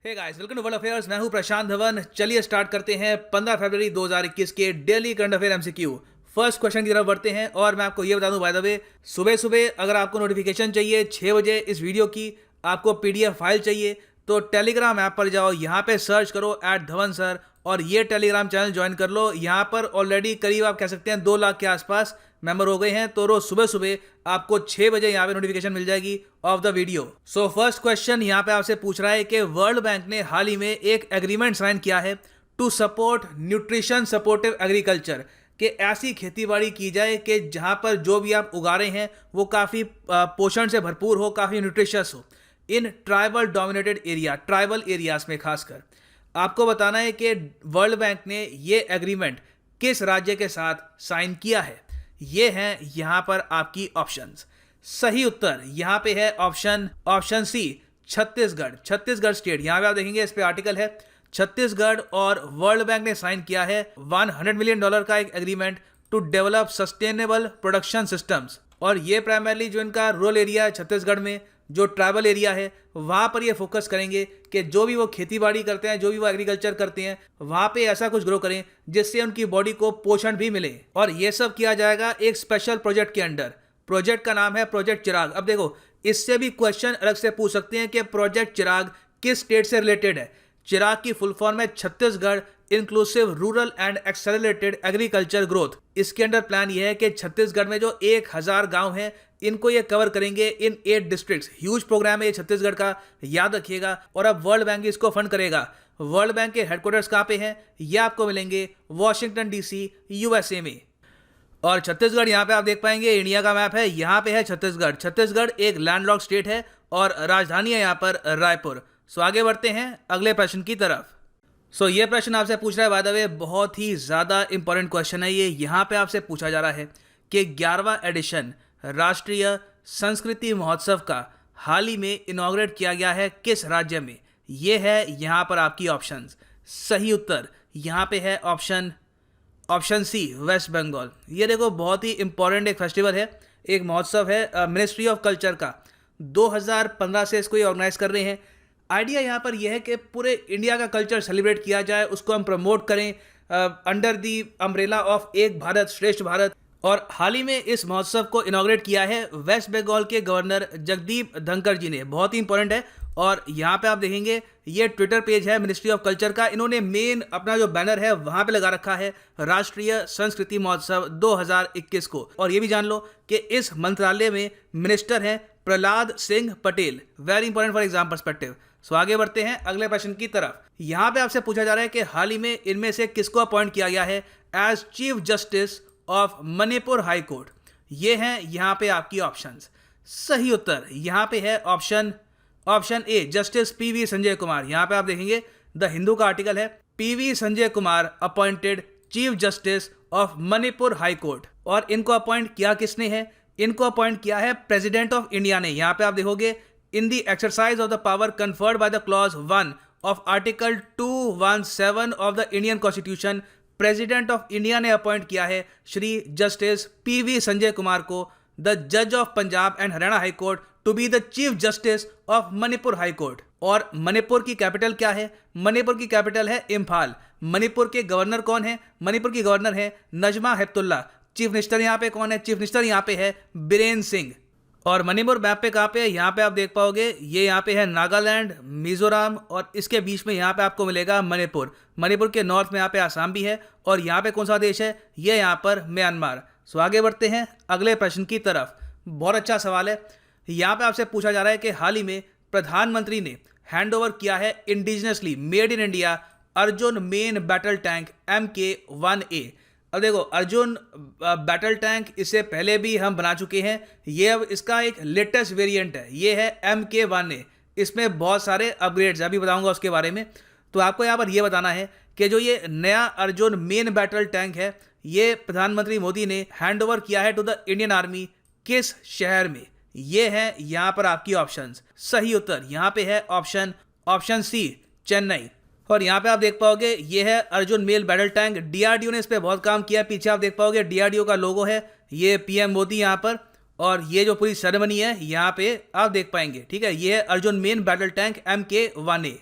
Hey guys, welcome to World Affairs. मैं हूं प्रशांत धवन। चलिए स्टार्ट करते हैं 15 फरवरी 2021 के daily current affair MCQ. First question की तरफ बढ़ते हैं और मैं आपको ये बता दूं बाय द वे, सुबह सुबह अगर आपको नोटिफिकेशन चाहिए 6 बजे इस वीडियो की, आपको पीडीएफ फाइल चाहिए तो टेलीग्राम ऐप पर जाओ, यहाँ पे सर्च करो @धवन सर और ये टेलीग्राम चैनल ज्वाइन कर लो। यहाँ पर ऑलरेडी करीब आप कह सकते हैं 2 लाख के आसपास मेंबर हो गए हैं। तो रोज सुबह सुबह आपको 6 बजे यहाँ पे नोटिफिकेशन मिल जाएगी of the video. So first question यहाँ पे आपसे पूछ रहा है कि वर्ल्ड बैंक ने हाल ही में एक एग्रीमेंट साइन किया है to support nutrition supportive agriculture, कि ऐसी खेतीबाड़ी की जाए कि जहाँ पर जो भी आप उगा रहे हैं वो काफ़ी पोषण से भरपूर हो, काफ़ी न्यूट्रिशियस हो in tribal dominated area, tribal areas में खासकर। आपको बताना है कि वर्ल्ड बैंक ने ये एग्रीमेंट किस राज्य के साथ साइन किया है। ये हैं यहाँ पर आपकी ऑप्शंस। सही उत्तर यहाँ पे है option C, Chhattisgarh. Chhattisgarh state, यहाँ पे आप देखेंगे इस पे आर्टिकल है छत्तीसगढ़, और वर्ल्ड बैंक ने साइन किया है $100 मिलियन का एक agreement to develop sustainable production systems. और ये प्राइमरली जो इनका रूरल एरिया है छत्तीसगढ़ में, जो ट्राइबल एरिया है, वहाँ पर ये फोकस करेंगे कि जो भी वो खेतीबाड़ी करते हैं, जो भी वो एग्रीकल्चर करते हैं, वहाँ पे ऐसा कुछ ग्रो करें जिससे उनकी बॉडी को पोषण भी मिले। और ये सब किया जाएगा एक स्पेशल प्रोजेक्ट के अंडर। प्रोजेक्ट का नाम है प्रोजेक्ट चिराग। अब देखो, इससे भी क्वेश्चन अलग से पूछ सकते हैं कि प्रोजेक्ट चिराग किस स्टेट से रिलेटेड है। चिराग की फुल फॉर्म है Chhattisgarh inclusive rural and accelerated agriculture growth. इसके अंडर प्लान ये है कि छत्तीसगढ़ में जो 1000 गांव हैं, इनको ये कवर करेंगे इन 8 डिस्ट्रिक्ट्स। ह्यूज प्रोग्राम है ये छत्तीसगढ़ का, याद रखिएगा। और अब वर्ल्ड बैंक इसको फंड करेगा। वर्ल्ड बैंक के हेडक्वार्टर्स कहाँ पे हैं, ये आपको मिलेंगे वॉशिंगटन डीसी, यूएसए में। और छत्तीसगढ़ यहाँ पे आप देख पाएंगे, इंडिया का मैप है, यहाँ पे है छत्तीसगढ़। छत्तीसगढ़ एक लैंडलॉक्ड स्टेट है और राजधानी है यहाँ पर रायपुर। सो आगे बढ़ते हैं अगले प्रश्न की तरफ। सो ये प्रश्न आपसे पूछ रहा है, बाय द वे बहुत ही ज़्यादा इंपॉर्टेंट क्वेश्चन है ये। यहाँ पे आपसे पूछा जा रहा है कि 11वां एडिशन राष्ट्रीय संस्कृति महोत्सव का हाल ही में इनॉग्रेट किया गया है किस राज्य में। ये है यहाँ पर आपकी ऑप्शंस। सही उत्तर यहाँ पे है ऑप्शन सी, वेस्ट बंगाल। ये देखो बहुत ही इंपॉर्टेंट एक फेस्टिवल है, एक महोत्सव है मिनिस्ट्री ऑफ कल्चर का। 2015 से इसको ये ऑर्गेनाइज कर रहे हैं। आइडिया यहाँ पर यह है कि पूरे इंडिया का कल्चर सेलिब्रेट किया जाए, उसको हम प्रमोट करें अंडर दी अम्ब्रेला ऑफ एक भारत श्रेष्ठ भारत। और हाल ही में इस महोत्सव को इनॉग्रेट किया है वेस्ट बंगाल के गवर्नर जगदीप धनखड़ जी ने। बहुत ही इंपॉर्टेंट है। और यहाँ पे आप देखेंगे ये ट्विटर पेज है मिनिस्ट्री ऑफ कल्चर का। इन्होंने मेन अपना जो बैनर है वहाँ पे लगा रखा है राष्ट्रीय संस्कृति महोत्सव 2021 को। और ये भी जान लो कि इस मंत्रालय में मिनिस्टर हैं Prahlad Singh Patel. Very important for exam perspective. So आगे बढ़ते हैं अगले प्रश्न की तरफ। यहाँ पे आपसे पूछा जा रहा है कि हाल ही में इनमें से किसको अपॉइंट किया गया है as chief justice of Manipur High Court. ये हैं यहाँ पे आपकी ऑप्शंस। सही उत्तर यहाँ पे है option A, justice PV Sanjay Kumar. यहाँ पे आप देखेंगे द हिंदू का आर्टिकल है, PV Sanjay Kumar appointed chief justice of Manipur High Court. और इनको अपॉइंट किया किसने है, इनको अपॉइंट किया है प्रेसिडेंट ऑफ इंडिया ने। यहाँ पे आप देखोगे in the exercise of the power conferred by the clause 1 of article 217 of the Indian constitution, president of India ने अपॉइंट किया है श्री जस्टिस पीवी संजय कुमार को, द जज of Punjab and Haryana High Court, to be the chief justice of Manipur High Court. और मणिपुर की capital क्या है, मणिपुर की कैपिटल है इम्फाल। मणिपुर के गवर्नर कौन है, मणिपुर की गवर्नर है नजमा हेपतुल्ला। चीफ मिनिस्टर यहाँ पे कौन है, चीफ मिनिस्टर यहाँ पे है बीरेन सिंह। और मणिपुर मैप पे कहाँ पे है, यहाँ पे आप देख पाओगे ये यहाँ पे है नागालैंड, मिजोरम, और इसके बीच में यहाँ पे आपको मिलेगा मणिपुर। मणिपुर के नॉर्थ में यहाँ पे आसाम भी है। और यहाँ पे कौन सा देश है, ये यहाँ पर म्यांमार। सो आगे बढ़ते हैं अगले प्रश्न की तरफ। बहुत अच्छा सवाल है। यहाँ पे आपसे पूछा जा रहा है कि हाल ही में प्रधानमंत्री ने हैंड ओवर किया है indigenously made in India Arjun main battle tank MK1A। अब देखो अर्जुन बैटल टैंक इससे पहले भी हम बना चुके हैं, ये अब इसका एक लेटेस्ट वेरिएंट है, ये है MK1A। इसमें बहुत सारे अपग्रेड्स अभी बताऊंगा उसके बारे में। तो आपको यहाँ पर ये बताना है कि जो ये नया अर्जुन मेन बैटल टैंक है, ये प्रधानमंत्री मोदी ने हैंड ओवर किया है टू द इंडियन आर्मी किस शहर में। ये है यहाँ पर आपकी ऑप्शंस। सही उत्तर यहाँ पे है ऑप्शन सी, चेन्नई। और यहाँ पे आप देख पाओगे ये है Arjun main battle tank. DRDO ने इस पर बहुत काम किया है। पीछे आप देख पाओगे डीआरडीओ का लोगो है, ये पीएम मोदी यहाँ पर। और ये जो पूरी सेरेमनी है यहाँ पे आप देख पाएंगे। ठीक है, ये है Arjun main battle tank MK1A।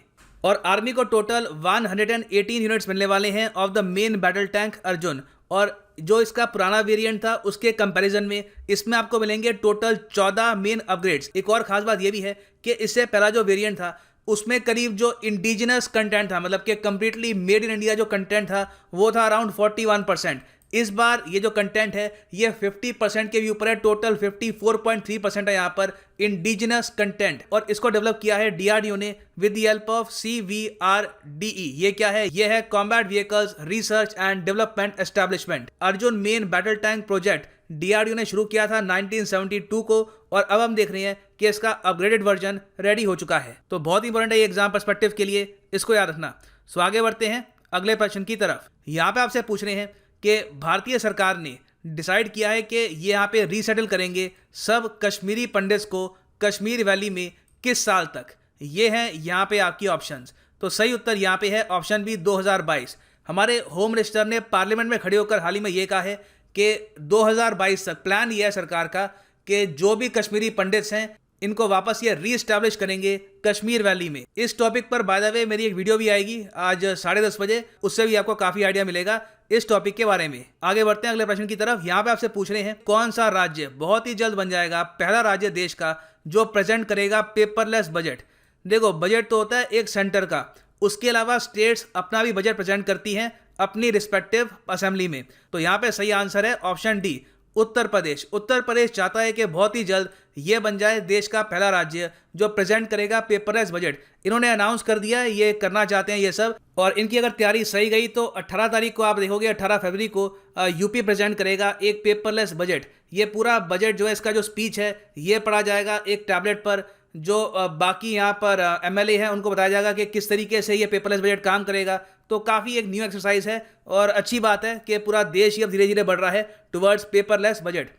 और आर्मी को टोटल 118 यूनिट्स मिलने वाले हैं of the main battle tank Arjun. और जो इसका पुराना वेरिएंट था उसके कंपैरिजन में इसमें आपको मिलेंगे टोटल 14 मेन अपग्रेड्स। एक और खास बात यह भी है कि इससे पहला जो वेरिएंट था उसमें करीब जो इंडिजिनस कंटेंट था, मतलब कि कंप्लीटली मेड इन इंडिया जो कंटेंट था वो था अराउंड 41%। इस बार ये जो कंटेंट है ये 50% के भी ऊपर है, टोटल 54.3% है यहाँ पर इंडिजिनस कंटेंट। और इसको डेवलप किया है डीआरडीओ ने with the help of CVRDE। ये क्या है? ये है combat vehicles research and development establishment. Arjun main battle tank project DRDO ने शुरू किया था 1972 को, और अब हम देख रहे हैं कि इसका अपग्रेडेड वर्जन रेडी हो चुका है। तो बहुत इंपॉर्टेंट है ये एग्जाम पर्सपेक्टिव के लिए, इसको याद रखना। सो आगे बढ़ते हैं अगले प्रश्न की तरफ। यहाँ पे आपसे पूछ रहे हैं कि भारतीय सरकार ने डिसाइड किया है कि ये यहाँ पे रीसेटल करेंगे सब कश्मीरी पंडित्स को कश्मीर वैली में किस साल तक। ये हैं यहाँ पे आपकी ऑप्शंस। तो सही उत्तर यहाँ पे है ऑप्शन बी 2022। हमारे होम मिनिस्टर ने पार्लियामेंट में खड़े होकर हाल ही में ये कहा है कि 2022 तक प्लान ये है सरकार का कि जो भी कश्मीरी पंडित्स हैं इनको वापस ये रीएस्टैब्लिश करेंगे कश्मीर वैली में। इस टॉपिक पर बाय द वे मेरी एक वीडियो भी आएगी आज 10:30 बजे, उससे भी आपको काफी आइडिया मिलेगा इस टॉपिक के बारे में। आगे बढ़ते हैं अगले प्रश्न की तरफ। यहाँ पे आपसे पूछ रहे हैं कौन सा राज्य बहुत ही जल्द बन जाएगा पहला राज्य देश का जो प्रेजेंट करेगा पेपरलेस बजट। देखो, बजट तो होता है एक सेंटर का, उसके अलावा स्टेट्स अपना भी बजट प्रेजेंट करती हैं अपनी रिस्पेक्टिव असेंबली में। तो यहाँ पे सही आंसर है ऑप्शन डी उत्तर प्रदेश। उत्तर प्रदेश चाहता है कि बहुत ही जल्द ये बन जाए देश का पहला राज्य जो प्रेजेंट करेगा पेपरलेस बजट। इन्होंने अनाउंस कर दिया है ये करना चाहते हैं ये सब, और इनकी अगर तैयारी सही गई तो 18 तारीख को आप देखोगे 18 फरवरी को यूपी प्रेजेंट करेगा एक पेपरलेस बजट। ये पूरा बजट जो है इसका जो स्पीच है ये पढ़ा जाएगा एक टैबलेट पर। जो बाकी यहाँ पर MLA हैं उनको बताया जाएगा कि किस तरीके से ये पेपरलेस बजट काम करेगा। तो काफ़ी एक न्यू एक्सरसाइज है और अच्छी बात है कि पूरा देश ही अब धीरे धीरे बढ़ रहा है टुवर्ड्स पेपरलेस बजट।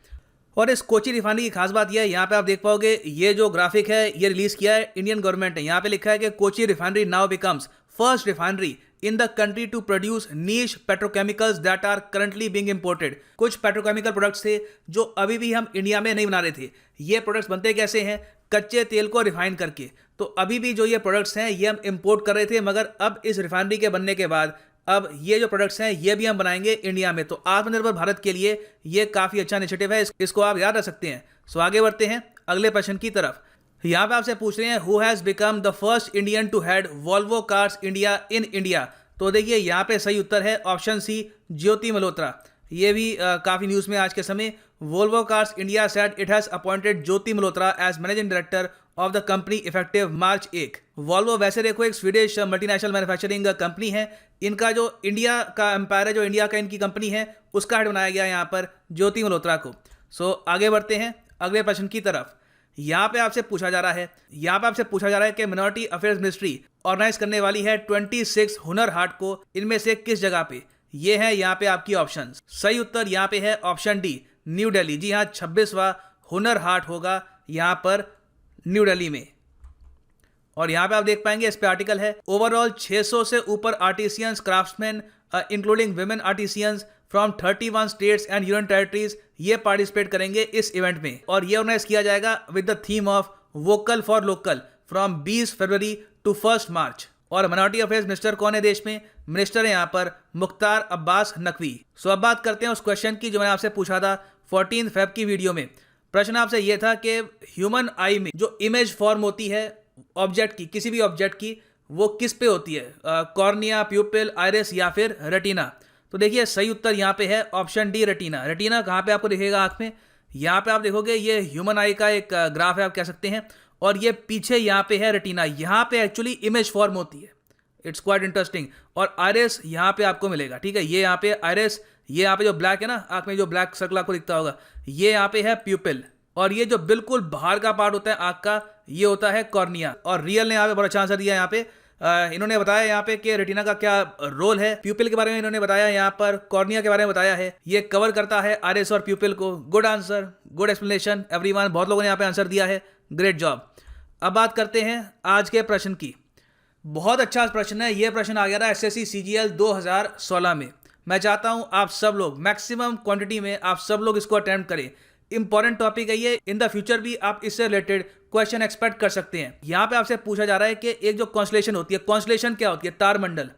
और इस कोची रिफाइनरी की खास बात यह है, यहाँ पे आप देख पाओगे ये जो ग्राफिक है ये रिलीज किया है इंडियन गवर्नमेंट ने। यहाँ पे लिखा है कि Kochi refinery now becomes first refinery in the country to produce niche petrochemicals that are currently being imported. कुछ पेट्रोकेमिकल प्रोडक्ट्स थे जो अभी भी हम इंडिया में नहीं बना रहे थे। ये प्रोडक्ट्स बनते कैसे हैं? कच्चे तेल को रिफाइन करके। तो अभी भी जो ये प्रोडक्ट्स हैं ये हम इंपोर्ट कर रहे थे, मगर अब इस रिफाइनरी के बनने के बाद अब ये जो प्रोडक्ट्स हैं ये भी हम बनाएंगे इंडिया में। तो आत्मनिर्भर भारत के लिए ये काफ़ी अच्छा इनिशिएटिव है, इसको आप याद रख सकते हैं। सो आगे बढ़ते हैं अगले प्रश्न की तरफ। यहाँ पे आपसे पूछ रहे हैं who has become the first Indian to head Volvo Cars India in India. तो देखिए यहाँ पे सही उत्तर है ऑप्शन सी ज्योति मल्होत्रा। ये भी काफ़ी न्यूज़ में आज के समय। Volvo Cars India said it has appointed Jyoti Malhotra as managing director of the company effective March 1। Volvo वैसे देखो एक स्वीडिश मल्टीनेशनल मैन्युफैक्चरिंग कंपनी है। इनका जो इंडिया का एम्पायर है, जो इंडिया का इनकी कंपनी है, उसका हेड बनाया गया यहाँ पर ज्योति मल्होत्रा को। सो आगे बढ़ते हैं अगले प्रश्न की तरफ। यहाँ पे आपसे पूछा जा रहा है कि मिनॉरिटी अफेयर्स मिनिस्ट्री ऑर्गेनाइज करने वाली है 26 हुनर हाट को, इनमें से किस जगह पे। ये है यहाँ पे आपकी ऑप्शंस। सही उत्तर यहाँ पे है ऑप्शन डी न्यू दिल्ली। जी हाँ, 26वां हुनर हाट होगा यहाँ पर न्यू दिल्ली में। और यहाँ पे आप देख पाएंगे इस पे आर्टिकल है ओवरऑल 600 से ऊपर artisans craftsman including women artisans from 31 states and union territories ये पार्टिसिपेट करेंगे इस इवेंट में। और ये ऑर्गेनाइज किया जाएगा with the theme of vocal for local from 20 February to 1 March. और मिनॉरिटी अफेयर्स मिनिस्टर कौन है देश में? मिनिस्टर है यहाँ पर मुख्तार अब्बास नकवी। सो अब बात करते हैं उस क्वेश्चन की जो मैंने आपसे पूछा था 14 फेब की वीडियो में। प्रश्न आपसे ये था कि ह्यूमन आई में जो इमेज फॉर्म होती है ऑब्जेक्ट की, किसी भी ऑब्जेक्ट की, वो किस पे होती है? कॉर्निया, प्यूपिल, आइरिस या फिर रेटिना। तो देखिए सही उत्तर यहाँ पे है ऑप्शन डी रेटिना। रेटिना कहाँ पे आपको दिखेगा आँख में? यहाँ पे आप देखोगे ये ह्यूमन आई का एक ग्राफ है आप कह सकते हैं, और ये पीछे यहाँ पे है रेटिना। यहाँ पे एक्चुअली इमेज फॉर्म होती है। It's quite interesting. और आइरिस यहाँ पे आपको मिलेगा, ठीक है। ये यहाँ पे आइरिस, ये यहाँ पे जो ब्लैक है ना आँख में, जो ब्लैक सर्कल आपको दिखता होगा, ये यहाँ पे है प्यूपिल। और ये जो बिल्कुल बाहर का पार्ट होता है आँख का, ये होता है कॉर्निया। और रियल ने यहाँ पे बड़ा अच्छा आंसर दिया। यहाँ पे इन्होंने बताया यहाँ पे कि रेटिना का क्या रोल है। प्यूपिल के बारे में इन्होंने बताया, यहाँ पर कॉर्निया के बारे में बताया है। ये कवर करता है आइरिस और प्यूपिल को। Good answer, good explanation everyone. बहुत लोगों ने यहाँ पे आंसर दिया है, ग्रेट जॉब। अब बात करते हैं आज के प्रश्न की। बहुत अच्छा प्रश्न है। ये प्रश्न आ गया था SSC CGL 2016 में। मैं चाहता हूँ आप सब लोग मैक्सिमम क्वांटिटी में आप सब लोग इसको अटेम्प्ट करें। इंपॉर्टेंट टॉपिक है ये, इन द फ्यूचर भी आप इससे रिलेटेड क्वेश्चन एक्सपेक्ट कर सकते हैं। यहाँ पे आपसे पूछा जा रहा है कि एक जो कॉन्स्टलेशन होती है, कॉन्स्टलेशन क्या होती है? तारमंडल।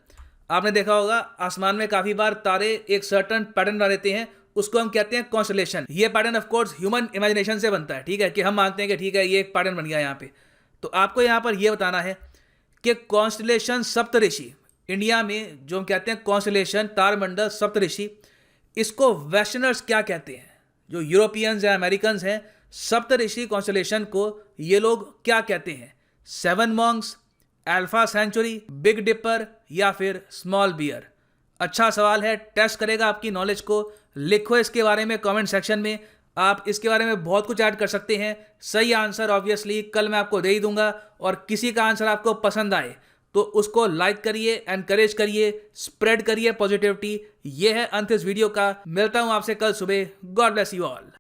आपने देखा होगा आसमान में काफी बार तारे एक सर्टन पैटर्न बना देते हैं, उसको हम कहते हैं कॉन्स्टलेशन। ये pattern of course human imagination से बनता है, ठीक है, कि हम मानते हैं कि ठीक है ये एक पैटर्न बन गया यहाँ पे। तो आपको यहाँ पर ये बताना है कि कॉन्स्टलेशन सप्तऋषि, इंडिया में जो हम कहते हैं कॉन्स्टलेशन तारमंडल सप्तऋषि, इसको वेस्टर्नर्स क्या कहते हैं? जो यूरोपियंस या अमेरिकन्स हैं, सप्तऋषि कॉन्स्टलेशन को ये लोग क्या कहते हैं? 7 monks, Alpha Centauri, Big Dipper या फिर स्मॉल बियर? अच्छा सवाल है, टेस्ट करेगा आपकी नॉलेज को। लिखो इसके बारे में कमेंट सेक्शन में, आप इसके बारे में बहुत कुछ ऐड कर सकते हैं। सही आंसर ऑब्वियसली कल मैं आपको दे ही दूंगा, और किसी का आंसर आपको पसंद आए तो उसको लाइक करिए, एनकरेज करिए, स्प्रेड करिए पॉजिटिविटी। ये है अंत इस वीडियो का। मिलता हूं आपसे कल सुबह। God bless you all.